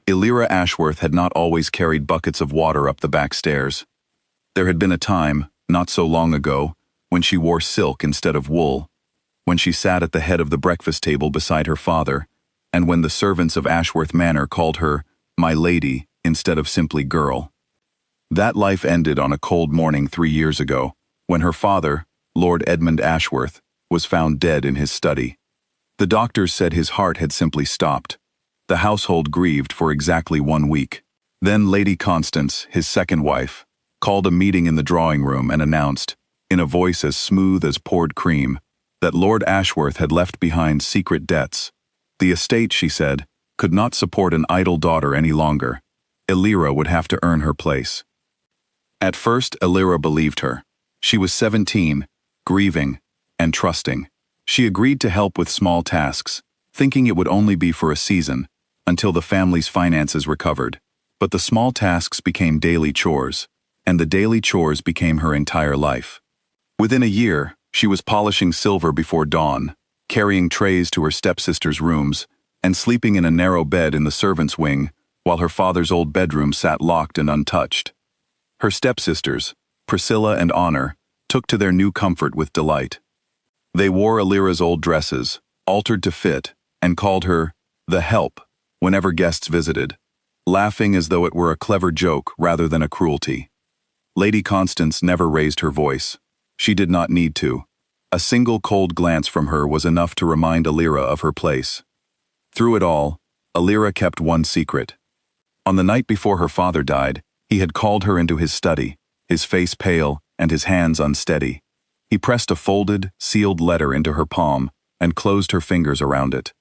Elira Ashworth had not always carried buckets of water up the back stairs. There had been a time, not so long ago, when she wore silk instead of wool, when she sat at the head of the breakfast table beside her father, and when the servants of Ashworth Manor called her "my lady" instead of simply "girl." That life ended on a cold morning 3 years ago, when her father, Lord Edmund Ashworth, was found dead in his study. The doctors said his heart had simply stopped. The household grieved for exactly 1 week. Then Lady Constance, his second wife, called a meeting in the drawing room and announced, in a voice as smooth as poured cream, that Lord Ashworth had left behind secret debts. The estate, she said, could not support an idle daughter any longer. Elira would have to earn her place. At first, Elira believed her. She was 17, grieving, and trusting. She agreed to help with small tasks, thinking it would only be for a season, until the family's finances recovered. But the small tasks became daily chores, and the daily chores became her entire life. Within a year, she was polishing silver before dawn, carrying trays to her stepsister's rooms, and sleeping in a narrow bed in the servants' wing, while her father's old bedroom sat locked and untouched. Her stepsisters, Priscilla and Honor, took to their new comfort with delight. They wore Elira's old dresses, altered to fit, and called her the help whenever guests visited, laughing as though it were a clever joke rather than a cruelty. Lady Constance never raised her voice. She did not need to. A single cold glance from her was enough to remind Elira of her place. Through it all, Elira kept one secret. On the night before her father died, he had called her into his study, his face pale and his hands unsteady. He pressed a folded, sealed letter into her palm and closed her fingers around it.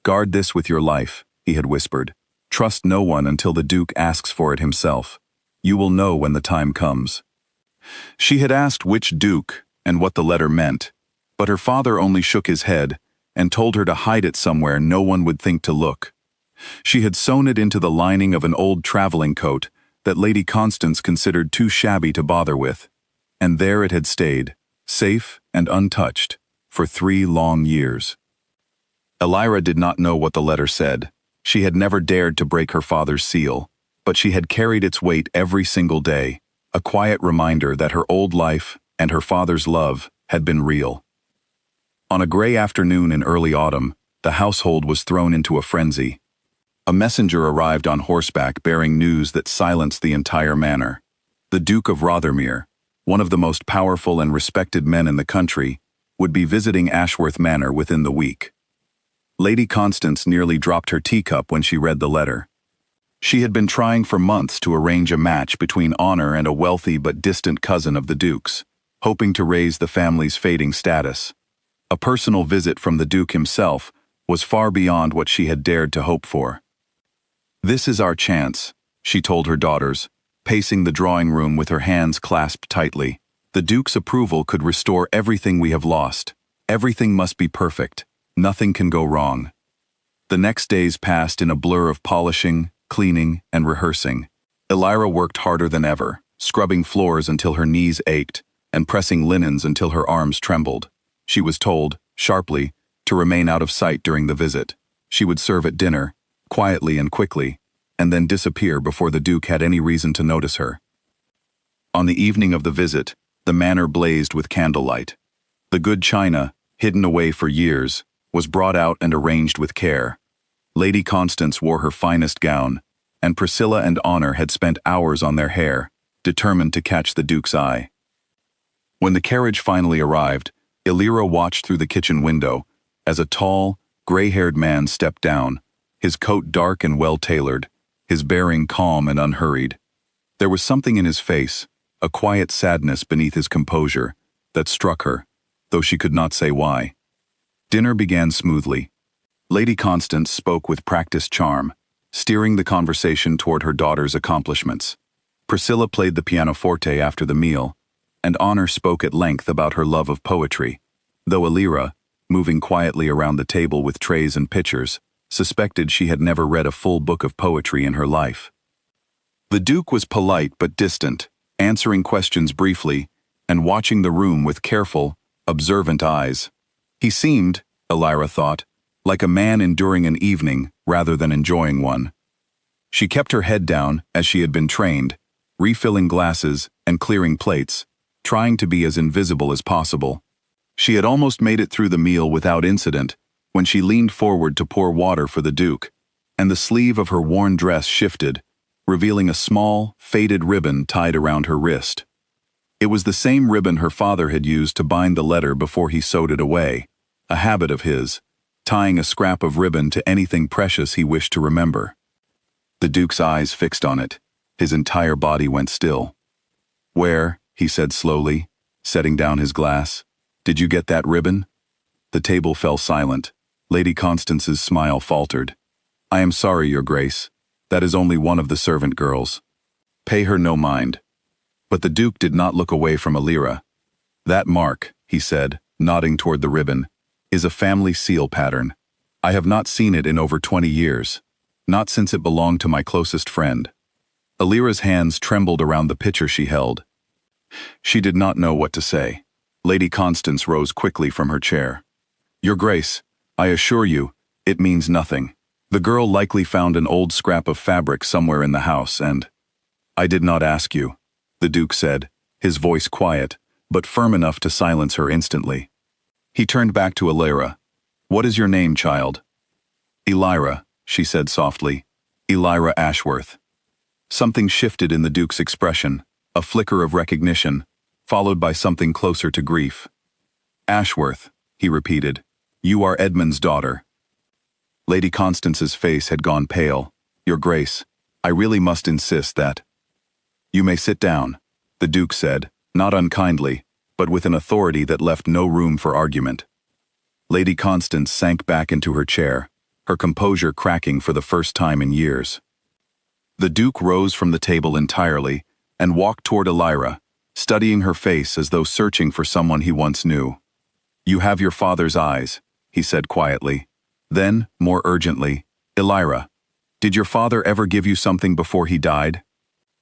"Guard this with your life," he had whispered. "Trust no one until the Duke asks for it himself. You will know when the time comes." She had asked which Duke and what the letter meant, but her father only shook his head and told her to hide it somewhere no one would think to look. She had sewn it into the lining of an old traveling coat that Lady Constance considered too shabby to bother with, and there it had stayed, safe and untouched, for 3 long years. Elira did not know what the letter said. She had never dared to break her father's seal, but she had carried its weight every single day, a quiet reminder that her old life and her father's love had been real. On a gray afternoon in early autumn, the household was thrown into a frenzy. A messenger arrived on horseback bearing news that silenced the entire manor. The Duke of Rothermere, one of the most powerful and respected men in the country, would be visiting Ashworth Manor within the week. Lady Constance nearly dropped her teacup when she read the letter. She had been trying for months to arrange a match between Honor and a wealthy but distant cousin of the Duke's, hoping to raise the family's fading status. A personal visit from the Duke himself was far beyond what she had dared to hope for. "This is our chance," she told her daughters, pacing the drawing room with her hands clasped tightly. "The Duke's approval could restore everything we have lost. Everything must be perfect. Nothing can go wrong." The next days passed in a blur of polishing, cleaning, and rehearsing. Elira worked harder than ever, scrubbing floors until her knees ached, and pressing linens until her arms trembled. She was told, sharply, to remain out of sight during the visit. She would serve at dinner, quietly and quickly, and then disappear before the Duke had any reason to notice her. On the evening of the visit, the manor blazed with candlelight. The good china, hidden away for years, was brought out and arranged with care. Lady Constance wore her finest gown, and Priscilla and Honor had spent hours on their hair, determined to catch the Duke's eye. When the carriage finally arrived, Elira watched through the kitchen window as a tall, gray-haired man stepped down, his coat dark and well-tailored, his bearing calm and unhurried. There was something in his face, a quiet sadness beneath his composure, that struck her, though she could not say why. Dinner began smoothly. Lady Constance spoke with practiced charm, steering the conversation toward her daughter's accomplishments. Priscilla played the pianoforte after the meal, and Honor spoke at length about her love of poetry, though Elira, moving quietly around the table with trays and pitchers, suspected she had never read a full book of poetry in her life. The Duke was polite but distant, answering questions briefly, and watching the room with careful, observant eyes. He seemed, Elira thought, like a man enduring an evening rather than enjoying one. She kept her head down as she had been trained, refilling glasses and clearing plates, trying to be as invisible as possible. She had almost made it through the meal without incident when she leaned forward to pour water for the Duke, and the sleeve of her worn dress shifted, revealing a small, faded ribbon tied around her wrist. It was the same ribbon her father had used to bind the letter before he sewed it away, a habit of his, tying a scrap of ribbon to anything precious he wished to remember. The Duke's eyes fixed on it. His entire body went still. "Where," he said slowly, setting down his glass, "did you get that ribbon?" The table fell silent. Lady Constance's smile faltered. "I am sorry, Your Grace. That is only one of the servant girls. Pay her no mind." But the Duke did not look away from Alira. "That mark," he said, nodding toward the ribbon, "is a family seal pattern. I have not seen it in over 20 years, not since it belonged to my closest friend." Alira's hands trembled around the picture she held. She did not know what to say. Lady Constance rose quickly from her chair. "Your Grace, I assure you, it means nothing. The girl likely found an old scrap of fabric somewhere in the house and—" "I did not ask you," the Duke said, his voice quiet, but firm enough to silence her instantly. He turned back to Alira. "What is your name, child?" "Elira," she said softly. "Elira Ashworth." Something shifted in the Duke's expression, a flicker of recognition, followed by something closer to grief. "Ashworth," he repeated. "You are Edmund's daughter." Lady Constance's face had gone pale. "Your Grace, I really must insist that—" "You may sit down," the Duke said, not unkindly, but with an authority that left no room for argument. Lady Constance sank back into her chair, her composure cracking for the first time in years. The Duke rose from the table entirely and walked toward Elira, studying her face as though searching for someone he once knew. "You have your father's eyes," he said quietly. Then, more urgently, "Elira, did your father ever give you something before he died?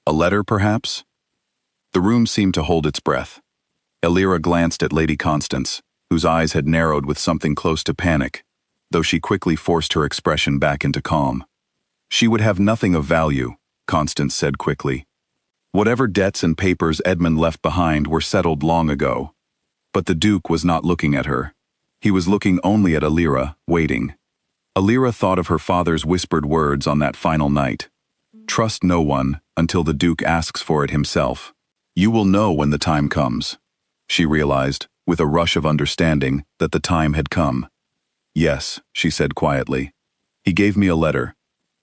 A letter, perhaps?" The room seemed to hold its breath. Elira glanced at Lady Constance, whose eyes had narrowed with something close to panic, though she quickly forced her expression back into calm. "She would have nothing of value," Constance said quickly. "Whatever debts and papers Edmund left behind were settled long ago." But the Duke was not looking at her. He was looking only at Elira, waiting. Elira thought of her father's whispered words on that final night. "Trust no one until the Duke asks for it himself. You will know when the time comes." She realized, with a rush of understanding, that the time had come. "Yes," she said quietly. "He gave me a letter.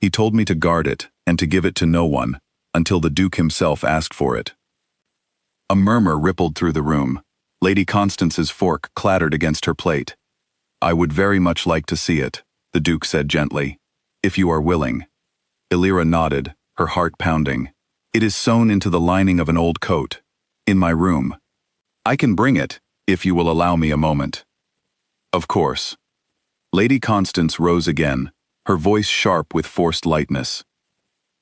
He told me to guard it and to give it to no one until the Duke himself asked for it." A murmur rippled through the room. Lady Constance's fork clattered against her plate. "I would very much like to see it," the Duke said gently, "if you are willing." Elira nodded, her heart pounding. "It is sewn into the lining of an old coat, in my room. I can bring it, if you will allow me a moment." "Of course." Lady Constance rose again, her voice sharp with forced lightness.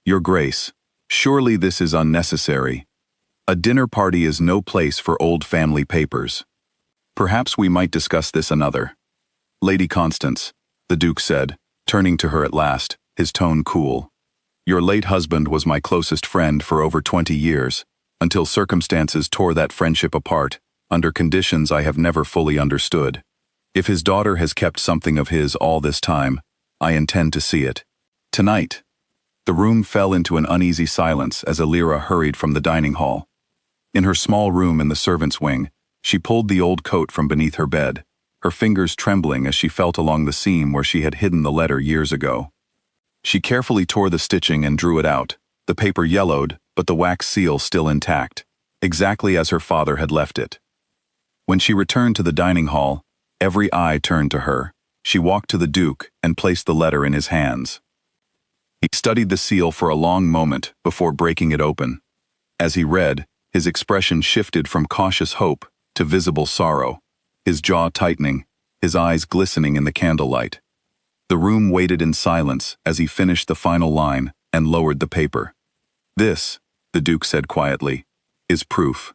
"Your Grace, surely this is unnecessary. A dinner party is no place for old family papers. Perhaps we might discuss this another." "Lady Constance," the Duke said, turning to her at last, his tone cool. "Your late husband was my closest friend for over 20 years, until circumstances tore that friendship apart, under conditions I have never fully understood. If his daughter has kept something of his all this time, I intend to see it. Tonight." The room fell into an uneasy silence as Elira hurried from the dining hall. In her small room in the servants' wing, she pulled the old coat from beneath her bed, her fingers trembling as she felt along the seam where she had hidden the letter years ago. She carefully tore the stitching and drew it out, the paper yellowed, but the wax seal still intact, exactly as her father had left it. When she returned to the dining hall, every eye turned to her. She walked to the Duke and placed the letter in his hands. He studied the seal for a long moment before breaking it open. As he read, his expression shifted from cautious hope to visible sorrow, his jaw tightening, his eyes glistening in the candlelight. The room waited in silence as he finished the final line and lowered the paper. "This," the Duke said quietly, "is proof.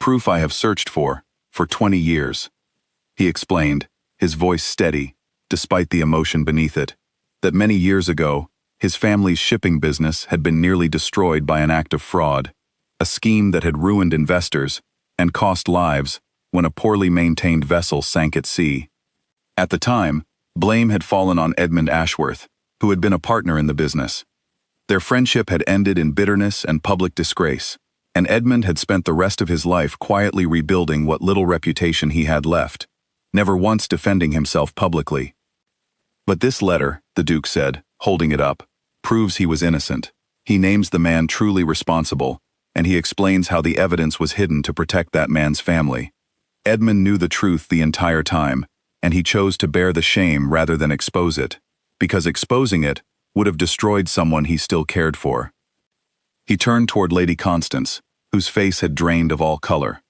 Proof I have searched for 20 years." He explained, his voice steady, despite the emotion beneath it, that many years ago, His family's shipping business had been nearly destroyed by an act of fraud, a scheme that had ruined investors and cost lives when a poorly maintained vessel sank at sea. At the time, blame had fallen on Edmund Ashworth, who had been a partner in the business. Their friendship had ended in bitterness and public disgrace, and Edmund had spent the rest of his life quietly rebuilding what little reputation he had left, never once defending himself publicly. But this letter, the Duke said, holding it up, proves he was innocent. He names the man truly responsible, and he explains how the evidence was hidden to protect that man's family. Edmund knew the truth the entire time, and he chose to bear the shame rather than expose it, because exposing it would have destroyed someone he still cared for. He turned toward Lady Constance, whose face had drained of all color.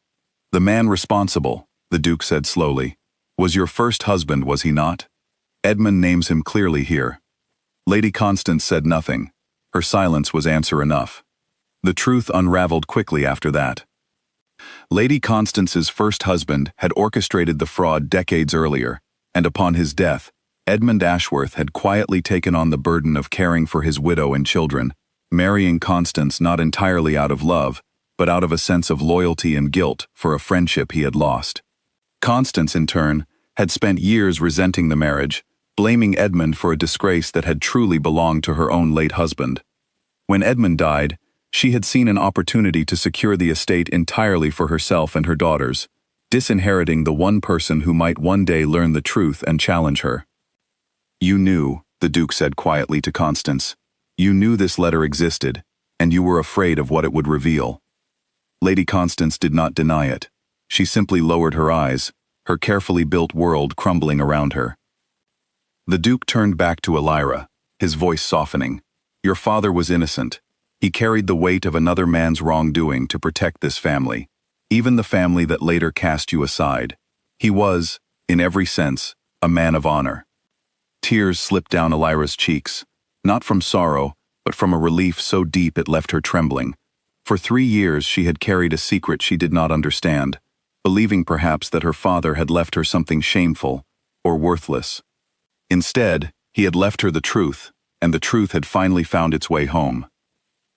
"The man responsible," the Duke said slowly, "was your first husband, was he not? Edmund names him clearly here." Lady Constance said nothing. Her silence was answer enough. The truth unraveled quickly after that. Lady Constance's first husband had orchestrated the fraud decades earlier, and upon his death, Edmund Ashworth had quietly taken on the burden of caring for his widow and children, marrying Constance not entirely out of love, but out of a sense of loyalty and guilt for a friendship he had lost. Constance, in turn, had spent years resenting the marriage, blaming Edmund for a disgrace that had truly belonged to her own late husband. When Edmund died, she had seen an opportunity to secure the estate entirely for herself and her daughters, disinheriting the one person who might one day learn the truth and challenge her. "You knew," the Duke said quietly to Constance. "You knew this letter existed, and you were afraid of what it would reveal." Lady Constance did not deny it. She simply lowered her eyes, her carefully built world crumbling around her. The Duke turned back to Elira, his voice softening. "Your father was innocent. He carried the weight of another man's wrongdoing to protect this family, even the family that later cast you aside. He was, in every sense, a man of honor." Tears slipped down Elira's cheeks, not from sorrow, but from a relief so deep it left her trembling. For 3 years she had carried a secret she did not understand, believing perhaps that her father had left her something shameful or worthless. Instead, he had left her the truth, and the truth had finally found its way home.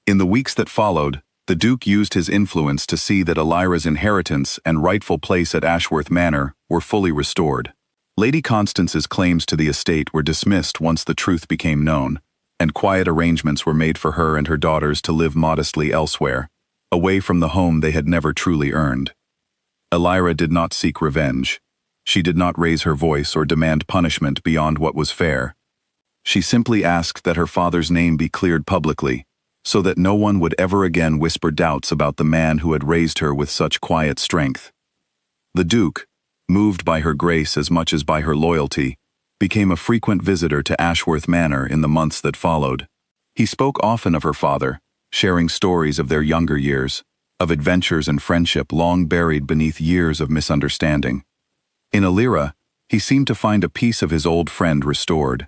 In the weeks that followed, the Duke used his influence to see that Elira's inheritance and rightful place at Ashworth Manor were fully restored. Lady Constance's claims to the estate were dismissed once the truth became known, and quiet arrangements were made for her and her daughters to live modestly elsewhere, away from the home they had never truly earned. Elira did not seek revenge. She did not raise her voice or demand punishment beyond what was fair. She simply asked that her father's name be cleared publicly, so that no one would ever again whisper doubts about the man who had raised her with such quiet strength. The Duke, moved by her grace as much as by her loyalty, became a frequent visitor to Ashworth Manor in the months that followed. He spoke often of her father, sharing stories of their younger years, of adventures and friendship long buried beneath years of misunderstanding. In Elira, he seemed to find a piece of his old friend restored.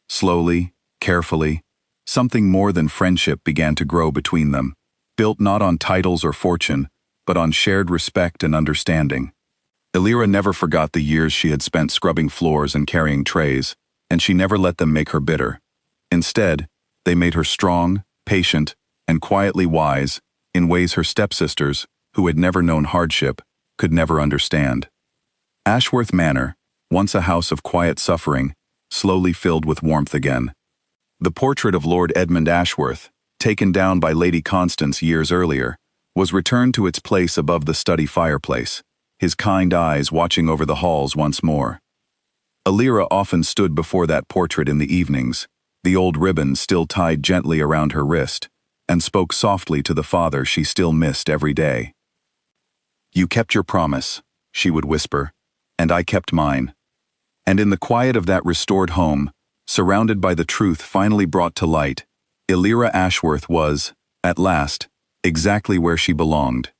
Slowly, carefully, something more than friendship began to grow between them, built not on titles or fortune, but on shared respect and understanding. Elira never forgot the years she had spent scrubbing floors and carrying trays, and she never let them make her bitter. Instead, they made her strong, patient, and quietly wise in ways her stepsisters, who had never known hardship, could never understand. Ashworth Manor, once a house of quiet suffering, slowly filled with warmth again. The portrait of Lord Edmund Ashworth, taken down by Lady Constance years earlier, was returned to its place above the study fireplace, his kind eyes watching over the halls once more. Elira often stood before that portrait in the evenings, the old ribbon still tied gently around her wrist, and spoke softly to the father she still missed every day. "You kept your promise," she would whisper, "and I kept mine." And in the quiet of that restored home, surrounded by the truth finally brought to light, Elira Ashworth was, at last, exactly where she belonged,